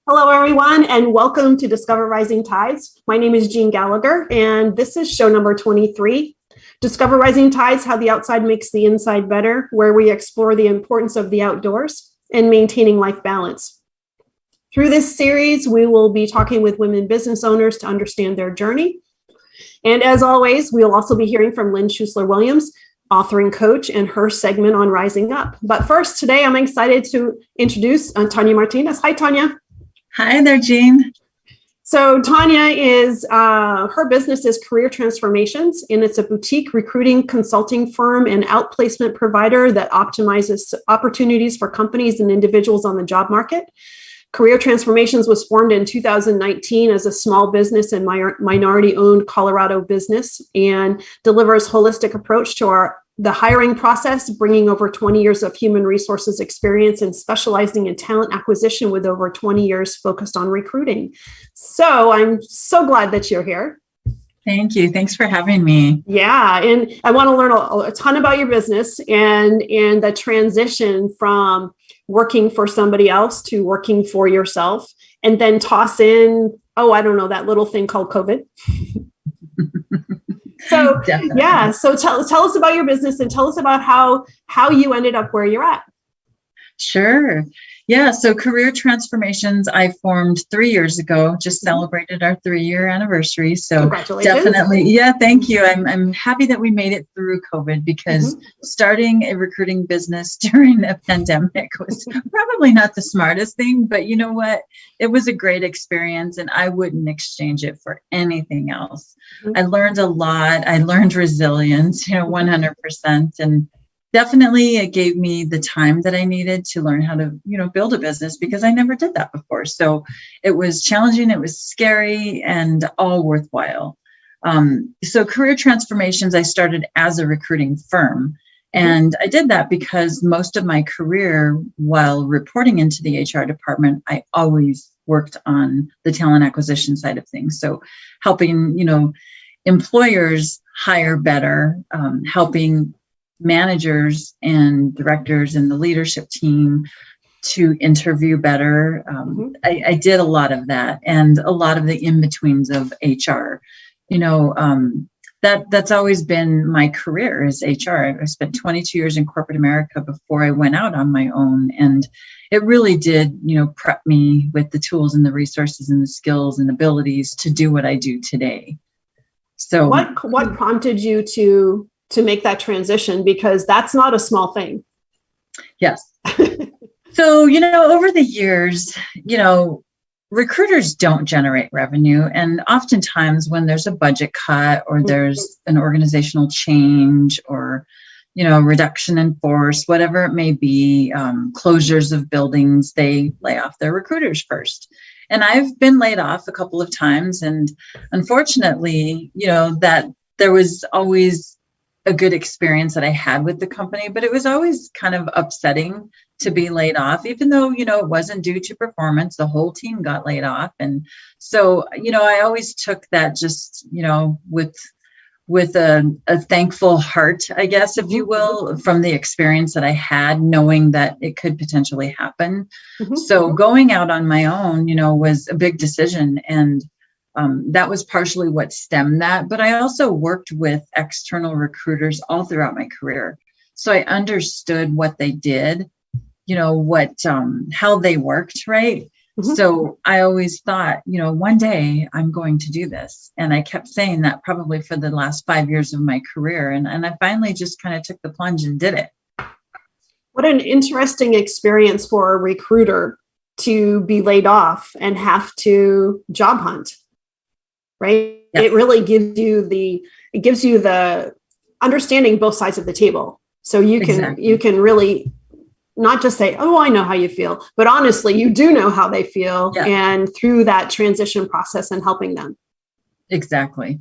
Hello, everyone, and welcome to Discover Rising Tides. My name is Jean Gallagher, and this is show number 23. Discover Rising Tides, How the Outside Makes the Inside Better, where we explore the importance of the outdoors and maintaining life balance. Through this series, we will be talking with women business owners to understand their journey. And as always, we'll also be hearing from Lynn Schuessler-Williams, author and coach, and her segment on Rising Up. But first, today, I'm excited to introduce Tonia Martinez. Hi, Tonia. Hi there, Jean. So Tonia is, her business is Career Transformations, and it's a boutique recruiting consulting firm and outplacement provider that optimizes opportunities for companies and individuals on the job market. Career Transformations was formed in 2019 as a small business and minority-owned Colorado business and delivers holistic approach to the hiring process, bringing over 20 years of human resources experience and specializing in talent acquisition with over 20 years focused on recruiting. So I'm so glad that you're here. Thank you. Thanks for having me. Yeah, and I want to learn a ton about your business and the transition from working for somebody else to working for yourself, and then toss in, that little thing called COVID. So Definitely. yeah, so tell us about your business and tell us about how you ended up where you're at. Sure. Yeah. So Career Transformations, I formed 3 years ago, just celebrated our 3-year anniversary. So congratulations. Definitely. Yeah. Thank you. I'm happy that we made it through COVID because starting a recruiting business during a pandemic was probably not the smartest thing, but you know what? It was a great experience and I wouldn't exchange it for anything else. I learned a lot. I learned resilience, 100%. And definitely it gave me the time that I needed to learn how to, build a business because I never did that before. So it was challenging, it was scary, and all worthwhile. So Career Transformations, I started as a recruiting firm. And I did that because most of my career while reporting into the HR department, I always worked on the talent acquisition side of things. So helping, employers hire better, helping managers and directors and the leadership team to interview better. I did a lot of that and a lot of the in-betweens of HR. That's always been my career is HR. I spent 22 years in corporate America before I went out on my own. And it really did, prep me with the tools and the resources and the skills and abilities to do what I do today. So what prompted you to make that transition? Because that's not a small thing. Yes. So, over the years, recruiters don't generate revenue. And oftentimes when there's a budget cut or there's an organizational change or, reduction in force, whatever it may be, closures of buildings, they lay off their recruiters first. And I've been laid off a couple of times. And unfortunately, that there was always a good experience that I had with the company, but it was always kind of upsetting to be laid off, even though, it wasn't due to performance, the whole team got laid off. And so, I always took that just, with a thankful heart, I guess, if you will, from the experience that I had, knowing that it could potentially happen. So going out on my own, was a big decision. And that was partially what stemmed that. But I also worked with external recruiters all throughout my career. So I understood what they did, how they worked, right? So I always thought, one day I'm going to do this. And I kept saying that probably for the last 5 years of my career. And I finally just kind of took the plunge and did it. What an interesting experience for a recruiter to be laid off and have to job hunt. Right? Yes. It really gives you the understanding both sides of the table. So you can really not just say, oh, I know how you feel, but honestly, you do know how they feel. Yeah. And through that transition process and helping them. Exactly.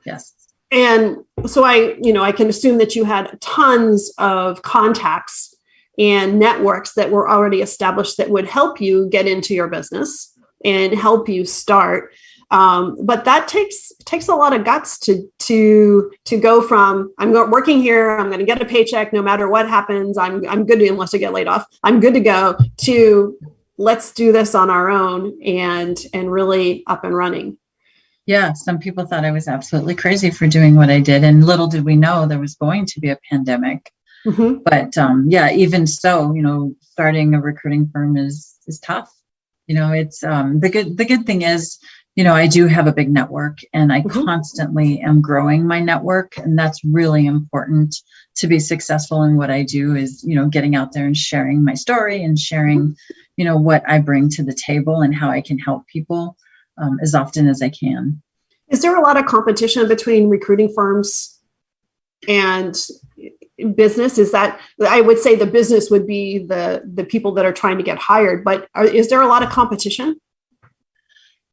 Yes. And so I can assume that you had tons of contacts and networks that were already established that would help you get into your business and help you start. But that takes a lot of guts to go from I'm working here, I'm going to get a paycheck no matter what happens. I'm good unless I get laid off. I'm good to go to let's do this on our own and really up and running. Yeah, some people thought I was absolutely crazy for doing what I did, and little did we know there was going to be a pandemic. Mm-hmm. But yeah, even so, starting a recruiting firm is tough. It's the good thing is, I do have a big network, and I constantly am growing my network, and that's really important to be successful in what I do. Is getting out there and sharing my story and sharing, what I bring to the table and how I can help people as often as I can. Is there a lot of competition between recruiting firms and business? Is that, I would say the business would be the people that are trying to get hired, but is there a lot of competition?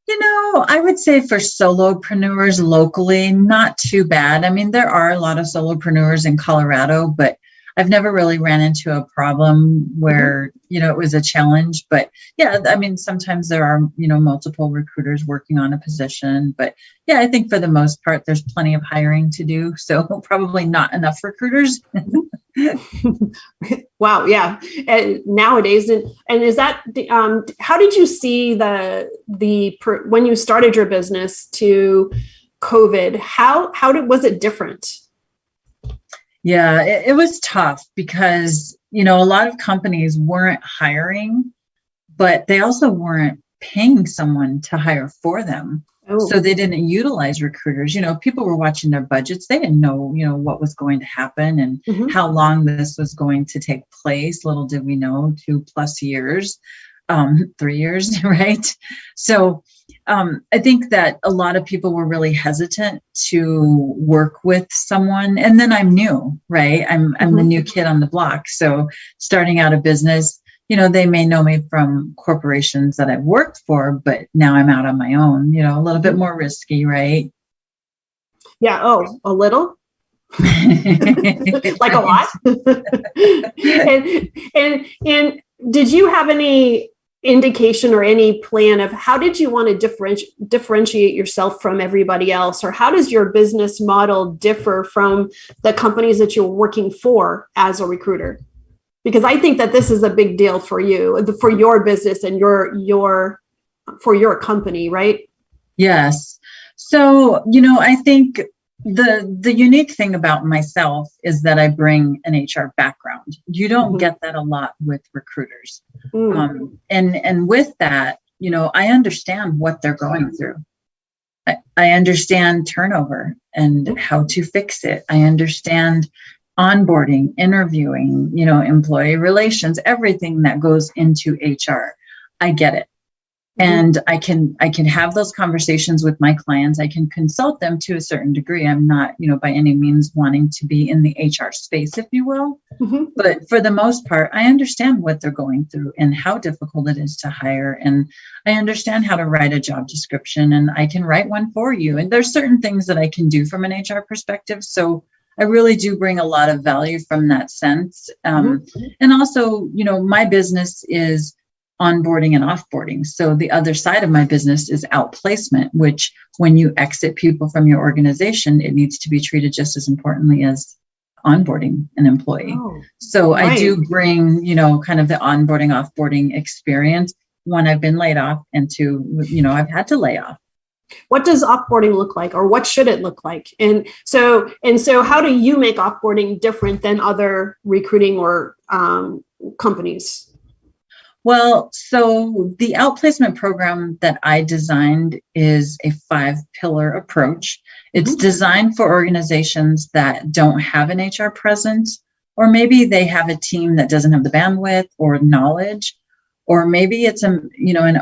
I would say for solopreneurs locally, not too bad. I mean, there are a lot of solopreneurs in Colorado, but I've never really ran into a problem where, it was a challenge. But yeah, I mean, sometimes there are, multiple recruiters working on a position. But yeah, I think for the most part, there's plenty of hiring to do. So probably not enough recruiters. Wow. Yeah. And nowadays, and is that, how did you see when you started your business to COVID, was it different? Yeah, it was tough because, a lot of companies weren't hiring, but they also weren't paying someone to hire for them. Oh. So they didn't utilize recruiters. People were watching their budgets. They didn't know, what was going to happen and how long this was going to take place. Little did we know, 2+ years, 3 years, right? So I think that a lot of people were really hesitant to work with someone. And then I'm new, right? I'm the new kid on the block. So starting out a business, they may know me from corporations that I've worked for, but now I'm out on my own, a little bit more risky, right? Yeah. Oh, a little? Like a lot? and did you have any indication or any plan of how did you want to differentiate yourself from everybody else, or how does your business model differ from the companies that you're working for as a recruiter? Because I think that this is a big deal for you, for your business and for your company, right? Yes. So, I think the unique thing about myself is that I bring an HR background. You don't get that a lot with recruiters. And with that, I understand what they're going through. I understand turnover and how to fix it. I understand onboarding, interviewing, employee relations, everything that goes into HR. I get it. And I can have those conversations with my clients. I can consult them to a certain degree. I'm not, by any means wanting to be in the HR space, if you will. But for the most part, I understand what they're going through and how difficult it is to hire. And I understand how to write a job description, and I can write one for you. And there's certain things that I can do from an HR perspective. So I really do bring a lot of value from that sense. And also, my business is onboarding and offboarding. So the other side of my business is outplacement, which when you exit people from your organization, it needs to be treated just as importantly as onboarding an employee. Oh, so right. I do bring, kind of the onboarding, offboarding experience when I've been laid off and to, I've had to lay off. What does offboarding look like, or what should it look like? And so how do you make offboarding different than other recruiting or companies? Well, so the outplacement program that I designed is a 5-pillar approach. It's designed for organizations that don't have an HR presence, or maybe they have a team that doesn't have the bandwidth or knowledge, or maybe it's an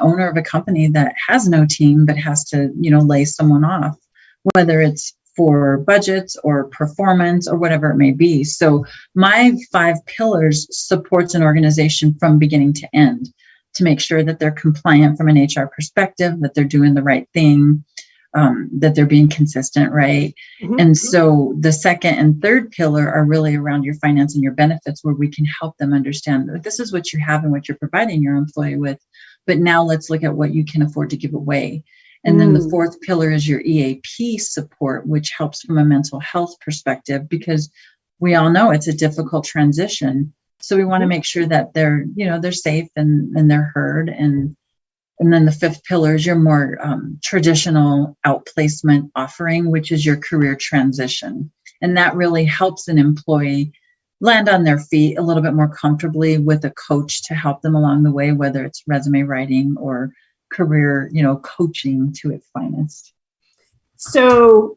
owner of a company that has no team but has to, lay someone off, whether it's for budgets or performance or whatever it may be. So my 5 pillars supports an organization from beginning to end to make sure that they're compliant from an HR perspective, that they're doing the right thing, that they're being consistent, right? And so the second and third pillar are really around your finance and your benefits, where we can help them understand that this is what you have and what you're providing your employee with. But now let's look at what you can afford to give away. And then the fourth pillar is your EAP support, which helps from a mental health perspective, because we all know it's a difficult transition So we want to make sure that they're safe and they're heard. And then the fifth pillar is your more traditional outplacement offering, which is your career transition. And that really helps an employee land on their feet a little bit more comfortably with a coach to help them along the way, whether it's resume writing or career, coaching to its finest. So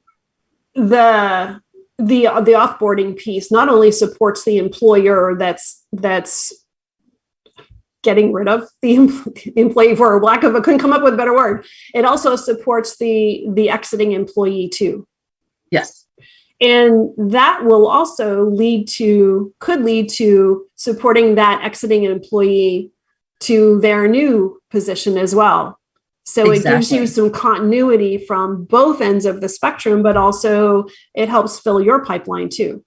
the offboarding piece not only supports the employer that's getting rid of the employee, for lack of couldn't come up with a better word. It also supports the exiting employee too. Yes. And that will also could lead to supporting that exiting employee to their new position as well. So It gives you some continuity from both ends of the spectrum, but also it helps fill your pipeline too.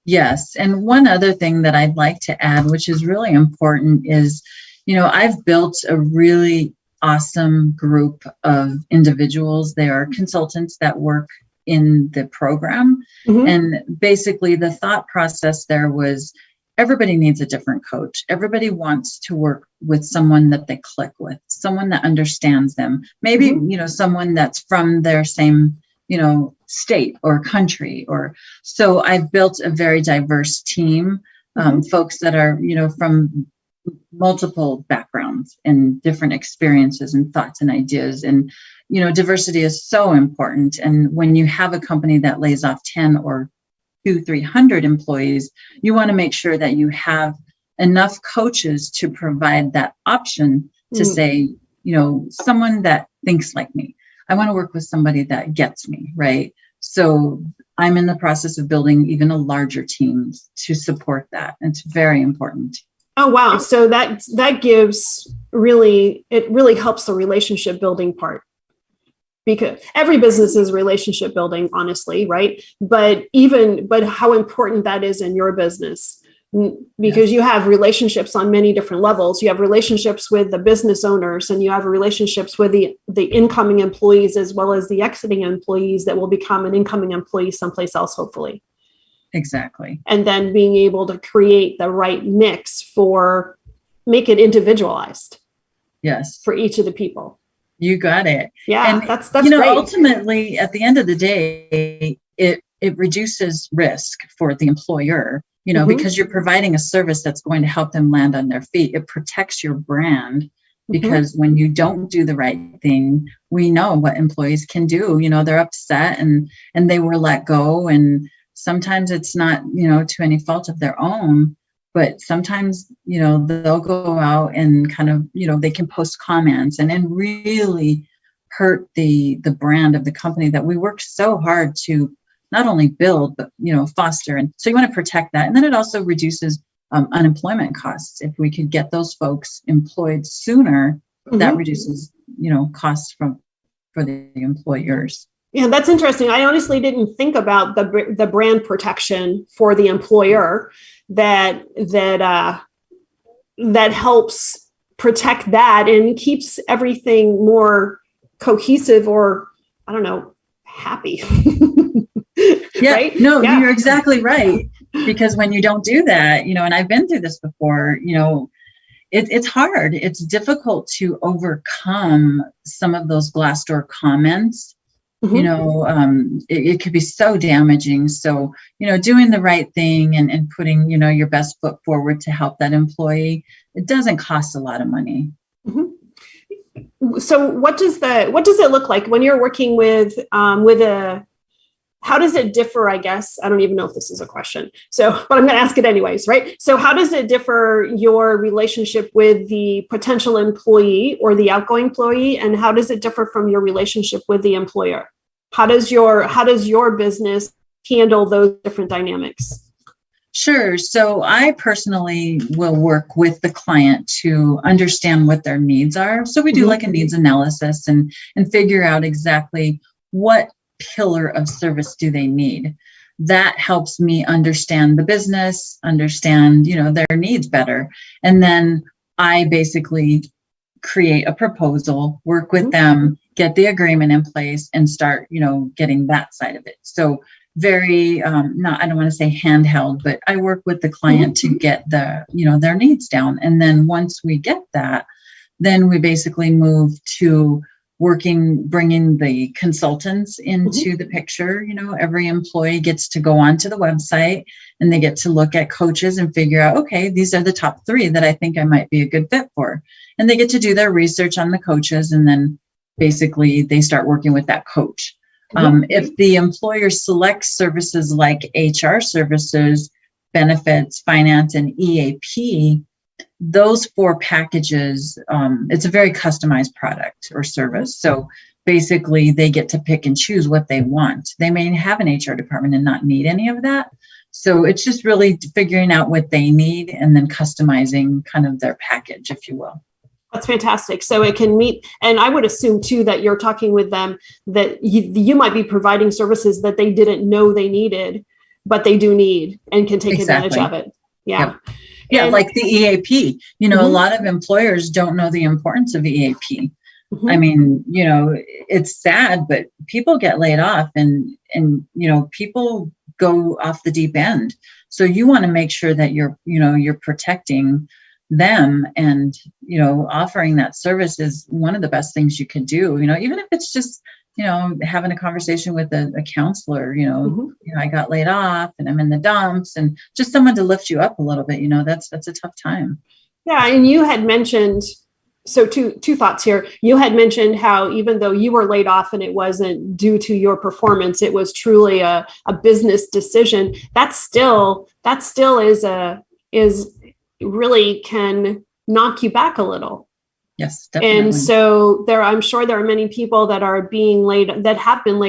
Yes. And one other thing that I'd like to add, which is really important, is, I've built a really awesome group of individuals. They are consultants that work in the program. Mm-hmm. And basically the thought process there was everybody needs a different coach. Everybody wants to work with someone that they click with, someone that understands them. Maybe, mm-hmm. Someone that's from their same, state or country. So I've built a very diverse team, folks that are, from multiple backgrounds and different experiences and thoughts and ideas. And, diversity is so important. And when you have a company that lays off 10 or 200-300 employees, you want to make sure that you have enough coaches to provide that option to say, someone that thinks like me. I want to work with somebody that gets me, right? So I'm in the process of building even a larger team to support that. And it's very important. Oh, wow. So that gives it really helps the relationship building part. Because every business is relationship building, honestly, right? But how important that is in your business, because you have relationships on many different levels. You have relationships with the business owners, and you have relationships with the incoming employees, as well as the exiting employees that will become an incoming employee someplace else, hopefully. Exactly. And then being able to create the right mix make it individualized. Yes. For each of the people. You got it. Yeah, and that's great. Ultimately, at the end of the day, it reduces risk for the employer, because you're providing a service that's going to help them land on their feet. It protects your brand, because when you don't do the right thing, we know what employees can do. They're upset and they were let go. And sometimes it's not, to any fault of their own. But sometimes, they'll go out and kind of, they can post comments and then really hurt the brand of the company that we work so hard to not only build, but, foster. And so you want to protect that. And then it also reduces unemployment costs. If we could get those folks employed sooner, that reduces, costs for the employers. Yeah, that's interesting. I honestly didn't think about the brand protection for the employer that helps protect that and keeps everything more cohesive, or I don't know, happy. Yeah, right? No, yeah. You're exactly right. Because when you don't do that, and I've been through this before, it's hard. It's difficult to overcome some of those Glassdoor comments. It could be so damaging. So, doing the right thing and putting, your best foot forward to help that employee, it doesn't cost a lot of money. Mm-hmm. So what does it look like when you're working with how does it differ? I guess, I don't even know if this is a question. So, but I'm going to ask it anyways, right? So how does it differ, your relationship with the potential employee or the outgoing employee? And how does it differ from your relationship with the employer? How does your business handle those different dynamics? Sure. So I personally will work with the client to understand what their needs are. So we do like a needs analysis and figure out exactly what pillar of service do they need. That helps me understand the business, understand, their needs better. And then I basically create a proposal, work with them, get the agreement in place, and start, getting that side of it. So, very, not, I don't want to say handheld, but I work with the client to get their needs down. And then once we get that, then we basically move to bringing the consultants into the picture. Every employee gets to go onto the website and they get to look at coaches and figure out, okay, these are the top 3 that I think I might be a good fit for. And they get to do their research on the coaches, and then basically they start working with that coach. If the employer selects services like HR services, benefits, finance, and EAP, those 4 packages, it's a very customized product or service. So basically they get to pick and choose what they want. They may have an HR department and not need any of that. So it's just really figuring out what they need and then customizing kind of their package, if you will. That's fantastic. So it can meet, and I would assume too that you're talking with them that you might be providing services that they didn't know they needed, but they do need and can take advantage of it. Yeah. Yep. Yeah, and, like the EAP. A lot of employers don't know the importance of EAP. I mean, it's sad, but people get laid off and people go off the deep end. So you want to make sure that you're protecting them, and offering that service is one of the best things you can do. Even if it's just having a conversation with a counselor. I got laid off and I'm in the dumps, and just someone to lift you up a little bit. That's a tough time. Yeah, and you had mentioned, so two thoughts here. You had mentioned how even though you were laid off and it wasn't due to your performance, it was truly a business decision. That still is really can knock you back a little. Yes, definitely. And so I'm sure there are many people that have been laid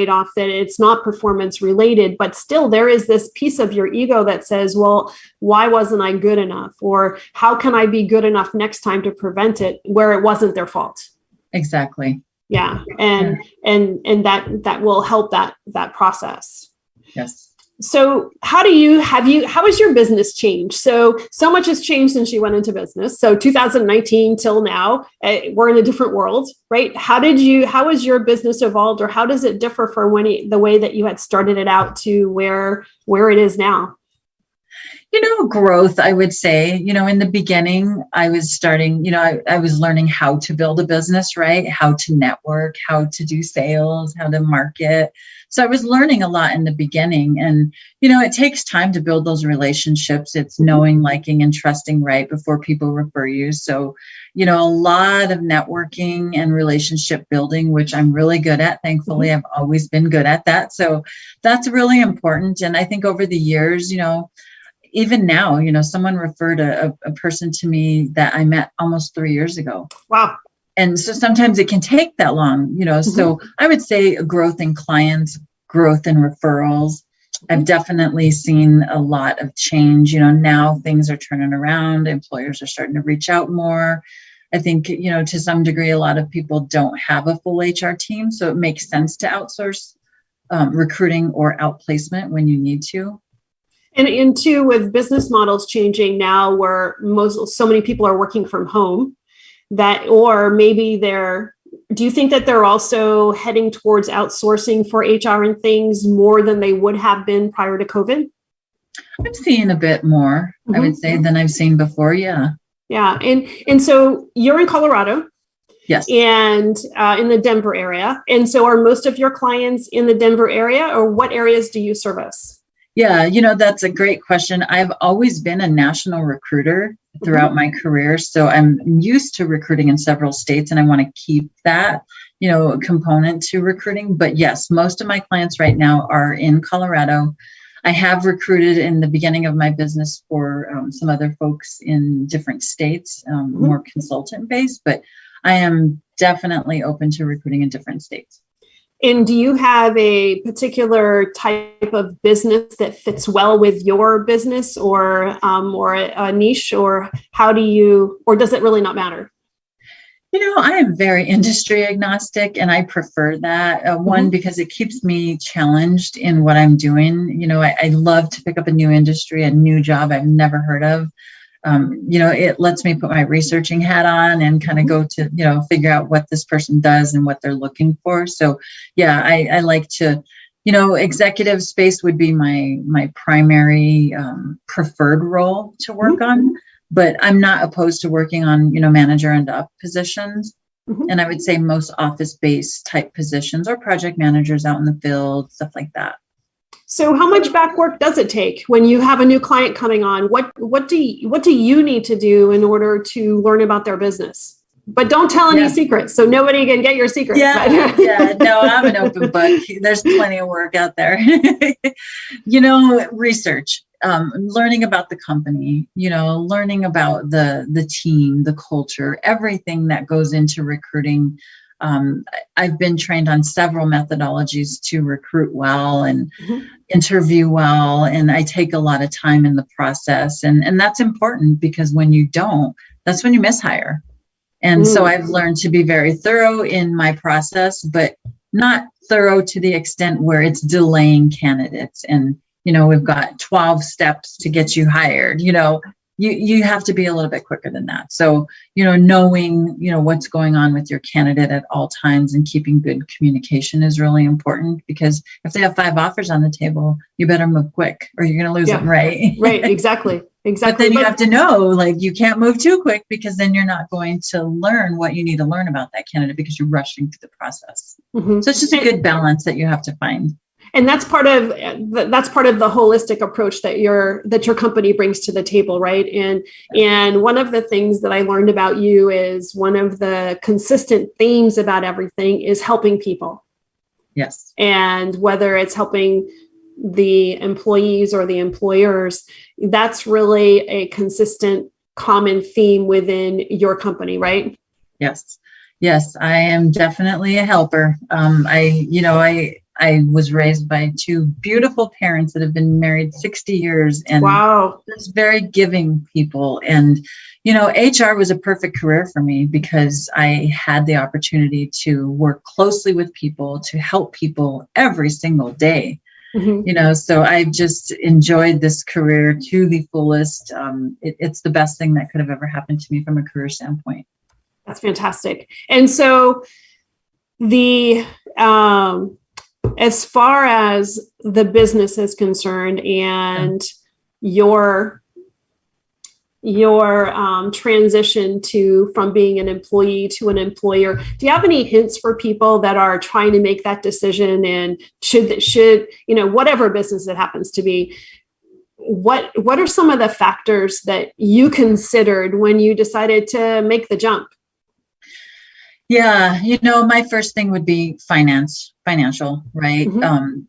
off that it's not performance related, but still there is this piece of your ego that says, well, why wasn't I good enough? Or how can I be good enough next time to prevent it, where it wasn't their fault? Exactly. Yeah. And that will help that process. Yes. So how has your business changed? So much has changed since you went into business. So 2019 till now, we're in a different world, right? How has your business evolved, or how does it differ from the way that you had started it out to where it is now? Growth, I would say. In the beginning, I was starting, I was learning how to build a business, right? How to network, how to do sales, how to market. So I was learning a lot in the beginning, and, it takes time to build those relationships. It's knowing, liking, and trusting right before people refer you. So, a lot of networking and relationship building, which I'm really good at. Thankfully, I've always been good at that. So that's really important. And I think over the years, even now, someone referred a person to me that I met almost 3 years ago. Wow. And so sometimes it can take that long, so I would say growth in clients, growth in referrals. I've definitely seen a lot of change. Now things are turning around. Employers are starting to reach out more. I think, to some degree, a lot of people don't have a full HR team. So it makes sense to outsource recruiting or outplacement when you need to. And too, with business models changing now, where so many people are working from home, or maybe do you think that they're also heading towards outsourcing for HR and things more than they would have been prior to COVID? I'm seeing a bit more, I would say, than I've seen before. Yeah. Yeah. And so you're in Colorado. Yes. And in the Denver area. And so are most of your clients in the Denver area, or what areas do you service? Yeah, that's a great question. I've always been a national recruiter throughout my career. So I'm used to recruiting in several states, and I want to keep that, component to recruiting. But yes, most of my clients right now are in Colorado. I have recruited in the beginning of my business for some other folks in different states, more consultant based, but I am definitely open to recruiting in different states. And do you have a particular type of business that fits well with your business, or a niche, or or does it really not matter? I am very industry agnostic, and I prefer that. One, because it keeps me challenged in what I'm doing. I love to pick up a new industry, a new job I've never heard of. It lets me put my researching hat on and kind of go to, figure out what this person does and what they're looking for. So, yeah, I like to, executive space would be my primary preferred role to work on, but I'm not opposed to working on, manager and up positions. And I would say most office-based type positions or project managers out in the field, stuff like that. So how much back work does it take when you have a new client coming on? What do you need to do in order to learn about their business? But don't tell any secrets, so nobody can get your secrets. No, I'm an open book. There's plenty of work out there. Research, learning about the company, learning about the team, the culture, everything that goes into recruiting. I've been trained on several methodologies to recruit well and interview well, and I take a lot of time in the process, and that's important because when you don't, that's when you mishire. And so I've learned to be very thorough in my process, but not thorough to the extent where it's delaying candidates. And, we've got 12 steps to get you hired. You have to be a little bit quicker than that. So, knowing, what's going on with your candidate at all times and keeping good communication is really important, because if they have 5 offers on the table, you better move quick or you're going to lose them, right? Right, exactly. But then you have to know, you can't move too quick, because then you're not going to learn what you need to learn about that candidate because you're rushing through the process. So it's just a good balance that you have to find. And that's part of the holistic approach that your company brings to the table, right? And one of the things that I learned about you is one of the consistent themes about everything is helping people. Yes. And whether it's helping the employees or the employers, that's really a consistent common theme within your company, right? Yes. I am definitely a helper. I was raised by 2 beautiful parents that have been married 60 years, and wow, just very giving people. And, HR was a perfect career for me because I had the opportunity to work closely with people, to help people every single day. So I've just enjoyed this career to the fullest. It's the best thing that could have ever happened to me from a career standpoint. That's fantastic. And so as far as the business is concerned and your transition from being an employee to an employer, do you have any hints for people that are trying to make that decision, and should whatever business it happens to be, what are some of the factors that you considered when you decided to make the jump? Yeah, my first thing would be financial, right?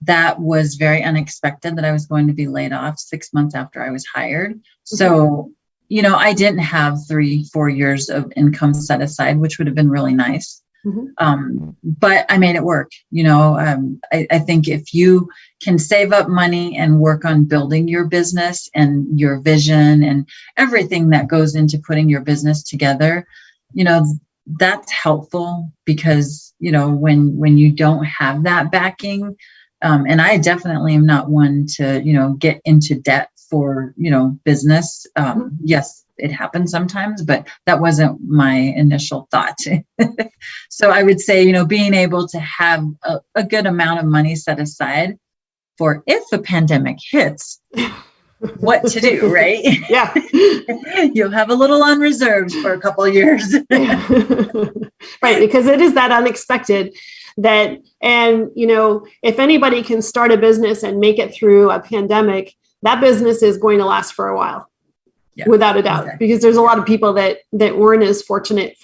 That was very unexpected that I was going to be laid off 6 months after I was hired. So, I didn't have 3-4 years of income set aside, which would have been really nice. But I made it work. I think if you can save up money and work on building your business and your vision and everything that goes into putting your business together, that's helpful, because, when you don't have that backing, and I definitely am not one to, get into debt for, business. Yes, it happens sometimes, but that wasn't my initial thought. So I would say, being able to have a good amount of money set aside for if a pandemic hits, what to do, right? Yeah. You'll have a little on reserves for a couple of years. Right, because it is that unexpected that, and if anybody can start a business and make it through a pandemic, that business is going to last for a while. Yeah, without a doubt, because there's a lot of people that weren't as fortunate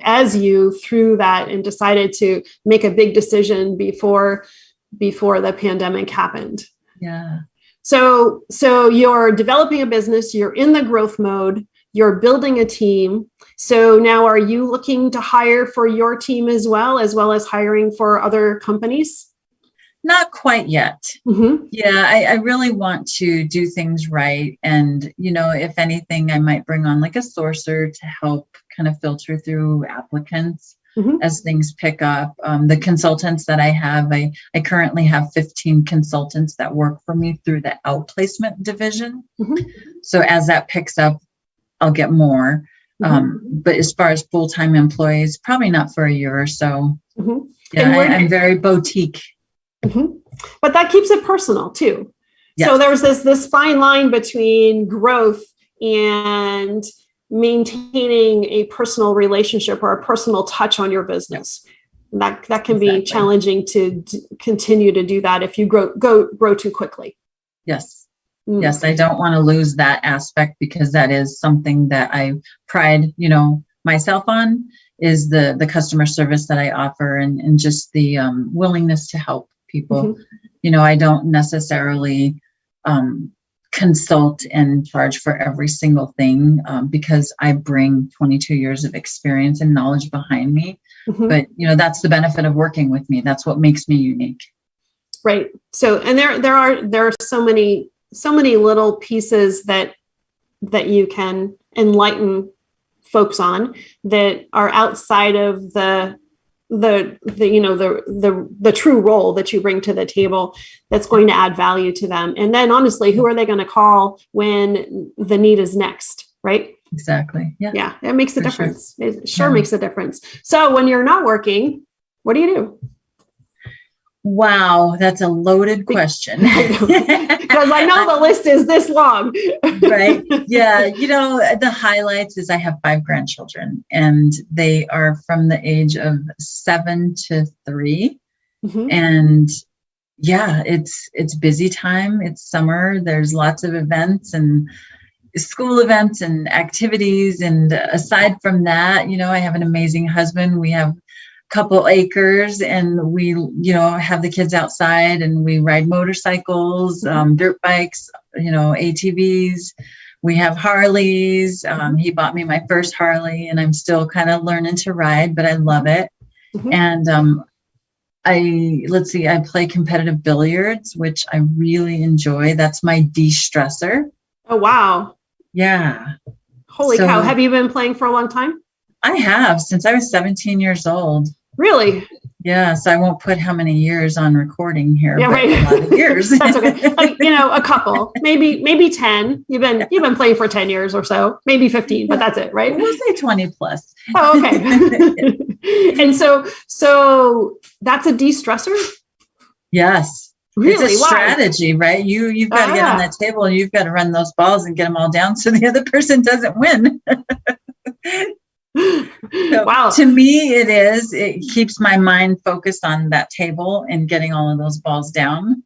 as you through that and decided to make a big decision before the pandemic happened. Yeah. So you're developing a business, you're in the growth mode, you're building a team. So now are you looking to hire for your team as well as hiring for other companies? Not quite yet. Yeah, I really want to do things right. And, if anything, I might bring on like a sourcer to help kind of filter through applicants as things pick up. The consultants that I have, I currently have 15 consultants that work for me through the outplacement division. So as that picks up, I'll get more. But as far as full-time employees, probably not for a year or so. Yeah, I'm very boutique. But that keeps it personal too. Yes. So there's this fine line between growth and maintaining a personal relationship or a personal touch on your business. That can be challenging to continue to do that if you grow too quickly. Yes. Yes, I don't want to lose that aspect, because that is something that I pride, myself on, is the customer service that I offer, and just the willingness to help people. I don't necessarily consult and charge for every single thing, because I bring 22 years of experience and knowledge behind me. But, that's the benefit of working with me. That's what makes me unique. Right. So, and there are so many little pieces that you can enlighten folks on that are outside of the true role that you bring to the table, that's going to add value to them. And then honestly, who are they going to call when the need is next? Right. Exactly. Yeah. Yeah. It makes a difference. It sure makes a difference. So when you're not working, what do you do? Wow, that's a loaded question. Because I know the list is this long. Right. Yeah. The highlights is I have 5 grandchildren, and they are from the age of 7 to 3. And yeah, it's busy time. It's summer. There's lots of events and school events and activities. And aside from that, I have an amazing husband. We have couple acres, and we have the kids outside, and we ride motorcycles, dirt bikes, ATVs. We have Harleys. He bought me my first Harley, and I'm still kind of learning to ride, but I love it. And I play competitive billiards, which I really enjoy. That's my de-stressor. Oh wow. Yeah. Holy cow. Have you been playing for a long time? I have, since I was 17 years old. Really? Yeah. So I won't put how many years on recording here. Yeah, right. A lot of years. That's okay. A couple, maybe 10. You've been playing for 10 years or so, maybe 15, but that's it, right? We'll say 20 plus. Oh, okay. And so that's a de-stressor? Yes. Really? It's a strategy, right? You've got to get on that table, and you've got to run those balls and get them all down so the other person doesn't win. So wow. To me, it keeps my mind focused on that table and getting all of those balls down.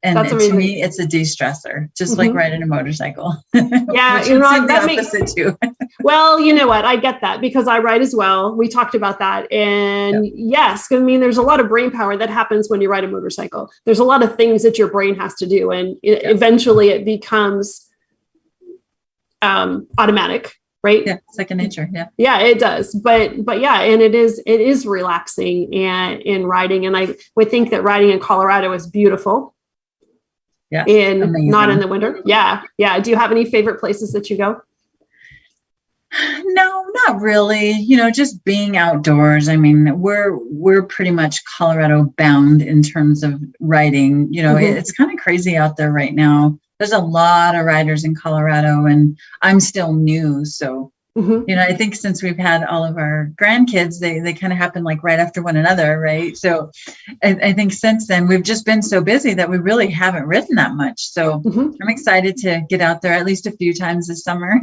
And to me, it's a de-stressor, just like riding a motorcycle. Yeah, that makes it too. Well, you know what? I get that, because I ride as well. We talked about that. And yes, there's a lot of brain power that happens when you ride a motorcycle. There's a lot of things that your brain has to do. And eventually it becomes automatic. Right? Yeah, second nature. Yeah. Yeah, it does. But yeah, and it is relaxing in riding. And I would think that riding in Colorado is beautiful. Yeah. Not in the winter. Yeah. Yeah. Do you have any favorite places that you go? No, not really. Just being outdoors. I mean, we're pretty much Colorado bound in terms of riding. It's kind of crazy out there right now. There's a lot of riders in Colorado, and I'm still new. So, I think since we've had all of our grandkids, they kind of happen like right after one another. Right. So I think since then we've just been so busy that we really haven't ridden that much. So I'm excited to get out there at least a few times this summer.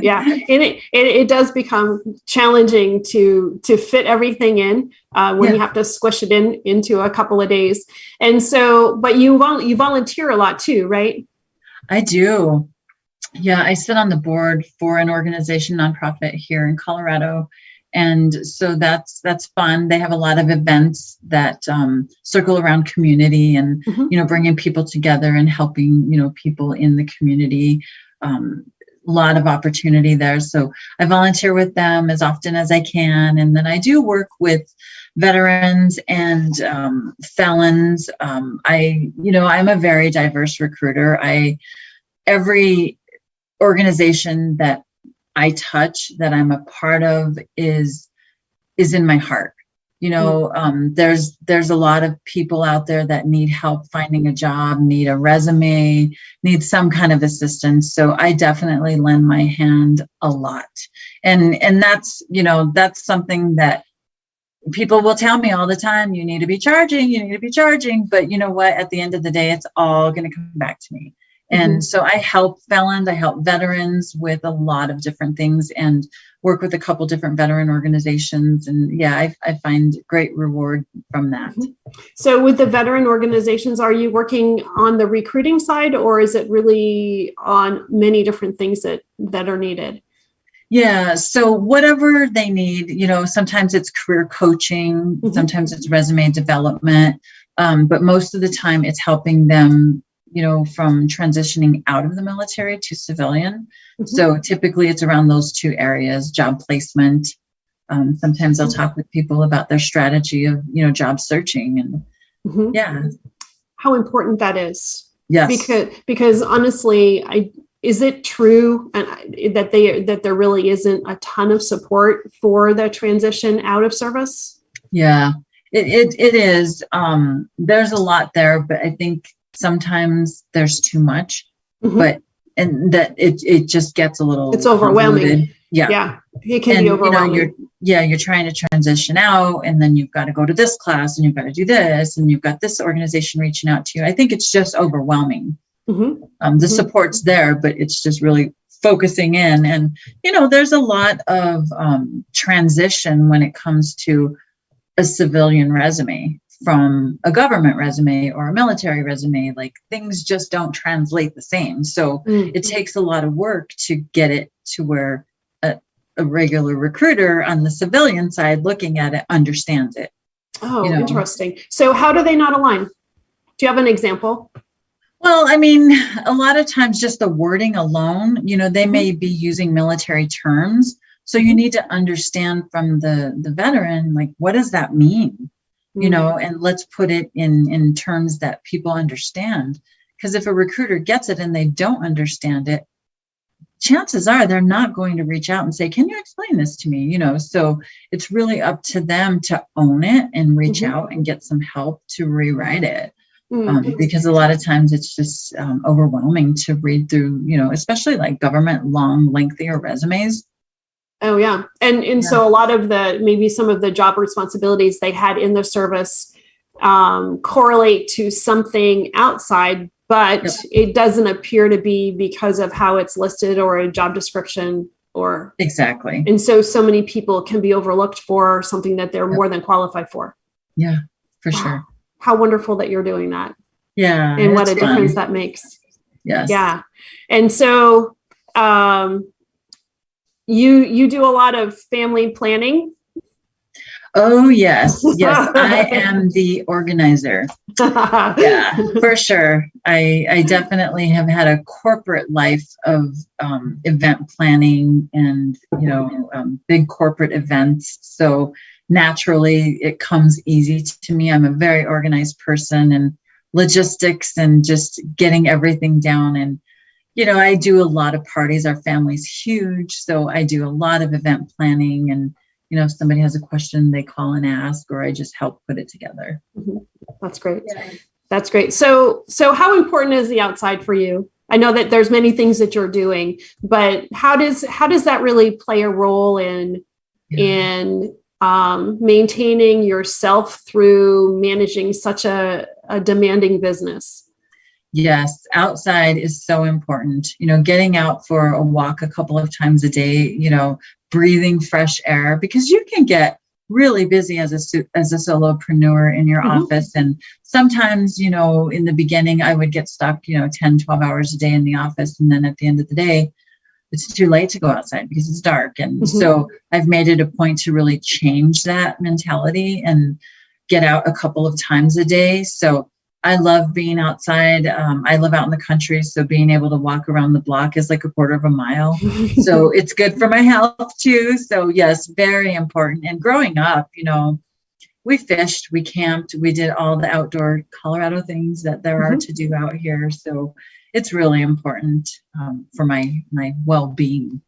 Yeah. And it does become challenging to fit everything in when you have to squish it into a couple of days. And so, but you volunteer a lot too, right? I do. Yeah, I sit on the board for an organization, nonprofit here in Colorado. And so that's fun. They have a lot of events that circle around community and, bringing people together and helping, people in the community. A lot of opportunity there. So I volunteer with them as often as I can. And then I do work with veterans and felons. I'm a very diverse recruiter. Every organization that I touch, that I'm a part of, is in my heart. There's a lot of people out there that need help finding a job, need a resume, need some kind of assistance. So I definitely lend my hand a lot. And that's something that people will tell me all the time, you need to be charging. But you know what? At the end of the day, it's all going to come back to me. And so I help felons, I help veterans with a lot of different things and work with a couple different veteran organizations. And yeah, I find great reward from that. So with the veteran organizations, are you working on the recruiting side, or is it really on many different things that are needed? Yeah. So whatever they need, sometimes it's career coaching, sometimes it's resume development. But most of the time it's helping them, from transitioning out of the military to civilian. So typically it's around those two areas, job placement. Sometimes I'll talk with people about their strategy of, job searching and yeah. How important that is. Yes. Because honestly, is it true that there really isn't a ton of support for the transition out of service? Yeah, it is. There's a lot there, but I think sometimes there's too much, and that it just gets a little, it's overwhelming. Convoluted. Yeah, it can be overwhelming. You're trying to transition out, and then you've got to go to this class, and you've got to do this, and you've got this organization reaching out to you. I think it's just overwhelming. The support's there, but it's just really focusing in. And, there's a lot of transition when it comes to a civilian resume from a government resume or a military resume. Like, things just don't translate the same. So it takes a lot of work to get it to where a regular recruiter on the civilian side looking at it understands it. Oh, interesting. So how do they not align? Do you have an example? Well, I mean, a lot of times just the wording alone, they may be using military terms. So you need to understand from the veteran, like, what does that mean? And let's put it in terms that people understand. Because if a recruiter gets it and they don't understand it, chances are they're not going to reach out and say, can you explain this to me? So it's really up to them to own it and reach out and get some help to rewrite it. Because a lot of times it's just overwhelming to read through, especially like government long, lengthier resumes. Oh, yeah. And so a lot of maybe some of the job responsibilities they had in the service correlate to something outside, but it doesn't appear to be because of how it's listed or a job description or. Exactly. And so many people can be overlooked for something that they're more than qualified for. Yeah, for sure. How wonderful that you're doing that. Yeah. And what a difference that makes. Yes. Yeah. And so you do a lot of family planning. Oh, yes. Yes. I am the organizer. Yeah, for sure. I definitely have had a corporate life of event planning and, big corporate events. So naturally, it comes easy to me. I'm a very organized person, and logistics and just getting everything down. And, I do a lot of parties. Our family's huge. So I do a lot of event planning. And, if somebody has a question, they call and ask, or I just help put it together. That's great. Yeah. That's great. So how important is the outside for you? I know that there's many things that you're doing, but how does that really play a role in maintaining yourself through managing such a demanding business? Yes, outside is so important. Getting out for a walk a couple of times a day, breathing fresh air, because you can get really busy as a solopreneur in your office. And sometimes, in the beginning, I would get stuck, 10, 12 hours a day in the office. And then at the end of the day, it's too late to go outside because it's dark. And so I've made it a point to really change that mentality and get out a couple of times a day. So I love being outside. I live out in the country, so being able to walk around the block is like a quarter of a mile. So it's good for my health too. So yes, very important. And growing up, we fished, we camped, we did all the outdoor Colorado things that there are to do out here. So it's really important for my well-being.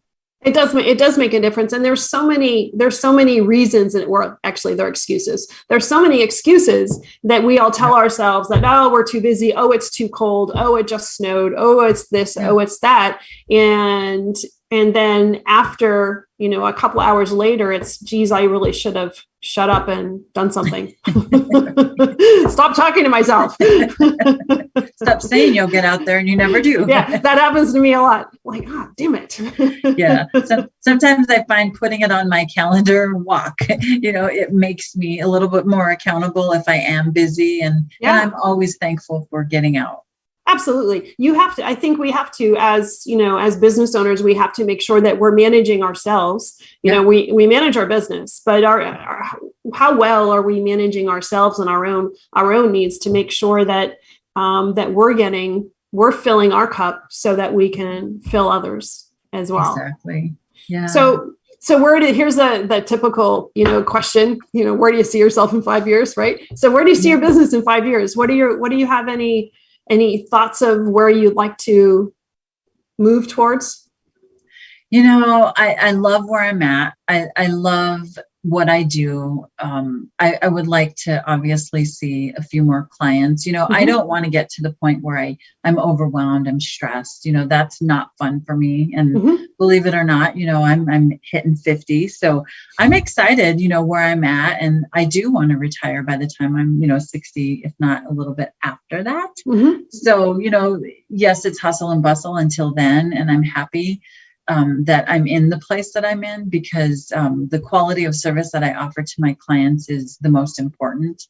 It does make a difference. And there's so many reasons, or actually they're excuses. There's so many excuses that we all tell ourselves that, oh, we're too busy. Oh, it's too cold. Oh, it just snowed. Oh, it's this. Oh, it's that. And then after, a couple hours later, it's, geez, I really should have shut up and done something. Stop talking to myself. Stop saying you'll get out there and you never do. Yeah, that happens to me a lot. Like, damn it. Yeah. So sometimes I find putting it on my calendar walk, it makes me a little bit more accountable if I am busy. And I'm always thankful for getting out. Absolutely. I think we have to, as business owners, we have to make sure that we're managing ourselves. We manage our business, but how well are we managing ourselves and our own needs to make sure that we're filling our cup so that we can fill others as well. Exactly. Yeah. So here's the typical, question, where do you see yourself in 5 years? Right. So where do you see your business in 5 years? What do you have any thoughts of where you'd like to move towards? I love where I'm at. I love what I do. I would like to obviously see a few more clients. I don't want to get to the point where I'm overwhelmed, I'm stressed. That's not fun for me. And believe it or not, I'm hitting 50. So I'm excited, where I'm at. And I do want to retire by the time I'm, 60, if not a little bit after that. So, yes, it's hustle and bustle until then. And I'm happy that I'm in the place that I'm in, because the quality of service that I offer to my clients is the most important.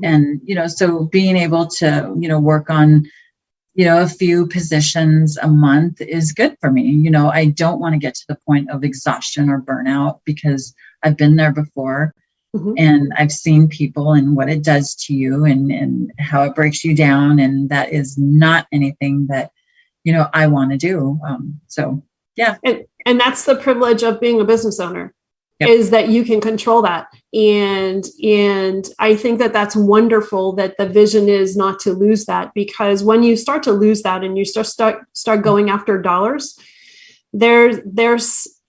And, so being able to, work on, a few positions a month is good for me. I don't want to get to the point of exhaustion or burnout, because I've been there before. And I've seen people and what it does to you and how it breaks you down. And that is not anything that, I want to do. Yeah. And that's the privilege of being a business owner, is that you can control that. And I think that that's wonderful, that the vision is not to lose that, because when you start to lose that and you start going after dollars, there's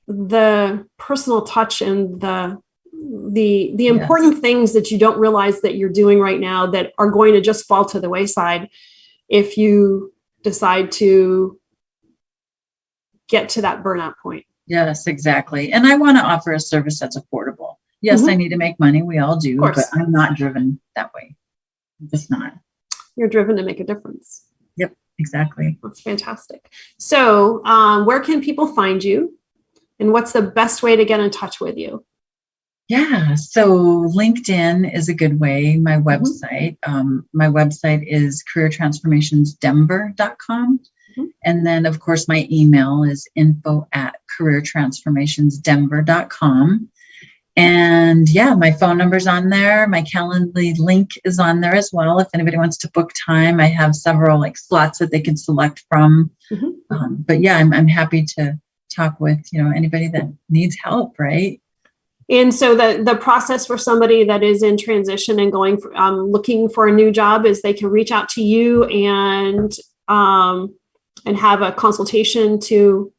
the personal touch and the important things that you don't realize that you're doing right now that are going to just fall to the wayside if you decide to get to that burnout point. Yes, exactly. And I want to offer a service that's affordable. Yes, I need to make money. We all do, but I'm not driven that way. I'm just not. You're driven to make a difference. Yep, exactly. That's fantastic. So where can people find you? And what's the best way to get in touch with you? Yeah, so LinkedIn is a good way. My website, is careertransformationsdenver.com. And then, of course, my email is info@careertransformationsdenver.com. And my phone number's on there. My Calendly link is on there as well. If anybody wants to book time, I have several slots that they can select from. But I'm happy to talk with, anybody that needs help, right? And so the process for somebody that is in transition and going for, looking for a new job is they can reach out to you and have a consultation to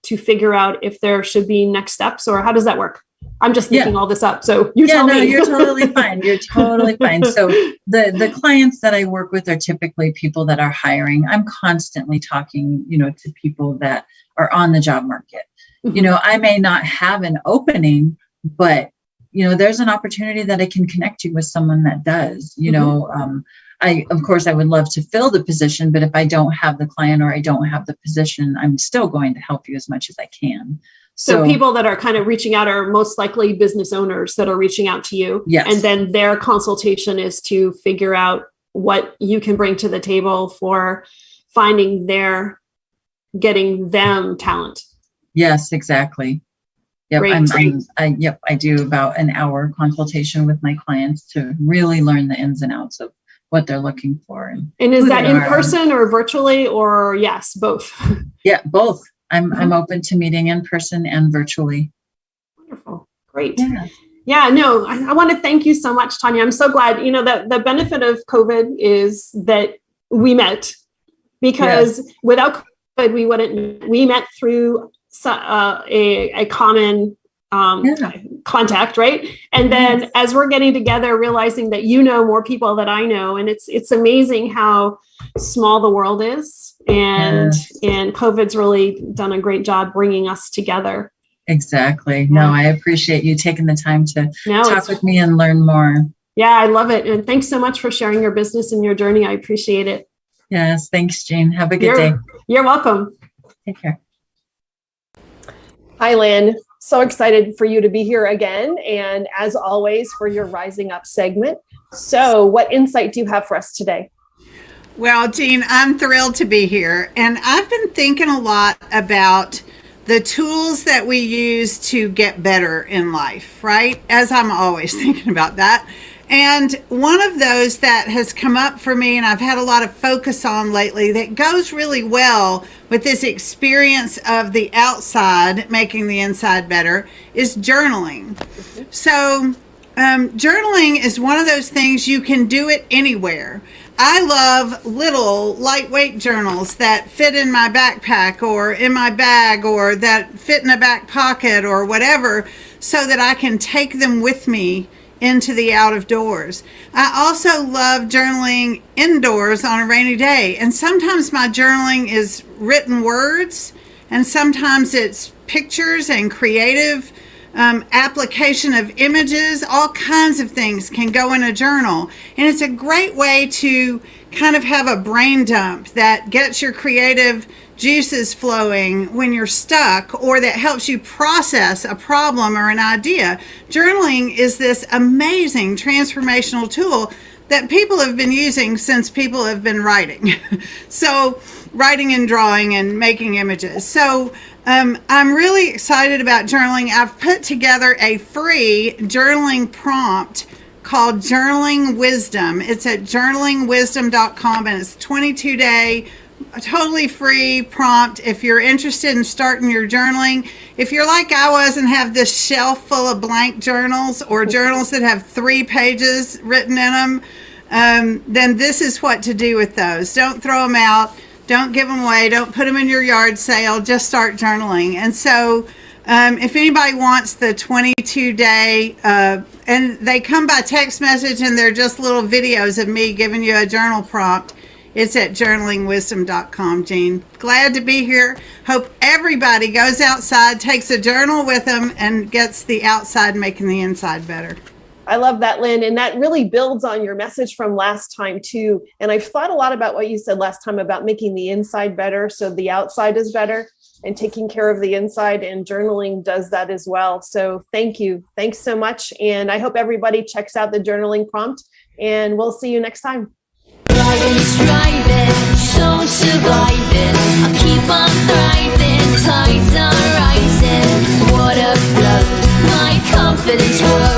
figure out if there should be next steps, or how does that work? I'm just making all this up. So you tell me. You're totally fine. You're totally fine. So the clients that I work with are typically people that are hiring. I'm constantly talking, to people that are on the job market. I may not have an opening, but, there's an opportunity that I can connect you with someone that does, of course, I would love to fill the position, but if I don't have the client or I don't have the position, I'm still going to help you as much as I can. So people that are kind of reaching out are most likely business owners that are reaching out to you. Yes. And then their consultation is to figure out what you can bring to the table for getting them talent. Yes, exactly. Yep. Great. I do about an hour consultation with my clients to really learn the ins and outs of what they're looking for. And is that in person or virtually, or yes, both? Yeah, both. I'm open to meeting in person and virtually. Wonderful. Great. Yeah, no, I want to thank you so much, Tonia. I'm so glad, that the benefit of COVID is that we met, because without COVID, we met through a common contact, right? And then as we're getting together, realizing that more people that I know, and it's amazing how small the world is, and COVID's really done a great job bringing us together. Exactly. No, I appreciate you taking the time to No, talk with me and learn more. Yeah, I love it. And thanks so much for sharing your business and your journey. I appreciate it. Yes. Thanks, Jean. Have a good day. You're welcome. Take care. Hi, Lynn. So excited for you to be here again. And as always, for your Rising Up segment. So what insight do you have for us today? Well, Jean, I'm thrilled to be here. And I've been thinking a lot about the tools that we use to get better in life, right? As I'm always thinking about that. And one of those that has come up for me and I've had a lot of focus on lately that goes really well with this experience of the outside making the inside better is journaling. So journaling is one of those things you can do it anywhere. I love little lightweight journals that fit in my backpack or in my bag or that fit in a back pocket or whatever so that I can take them with me into the out of doors. I also love journaling indoors on a rainy day. And sometimes my journaling is written words and sometimes it's pictures and creative application of images. All kinds of things can go in a journal. And it's a great way to kind of have a brain dump that gets your creative juices flowing when you're stuck, or that helps you process a problem or an idea. Journaling is this amazing transformational tool that people have been using since people have been writing. So writing and drawing and making images. So I'm really excited about journaling. I've put together a free journaling prompt called Journaling Wisdom. It's at journalingwisdom.com and it's a 22-day totally free prompt if you're interested in starting your journaling. If you're like I was and have this shelf full of blank journals or journals that have 3 pages written in them, then this is what to do with those. Don't throw them out. Don't give them away. Don't put them in your yard sale. Just start journaling. And so if anybody wants the 22-day, and they come by text message and they're just little videos of me giving you a journal prompt, it's at journalingwisdom.com, Jean. Glad to be here. Hope everybody goes outside, takes a journal with them, and gets the outside making the inside better. I love that, Lynn. And that really builds on your message from last time, too. And I've thought a lot about what you said last time about making the inside better so the outside is better, and taking care of the inside, and journaling does that as well. So thank you. Thanks so much. And I hope everybody checks out the journaling prompt, and we'll see you next time. Striving, so surviving. I keep on thriving. Tides are rising. Water flows. My confidence grows.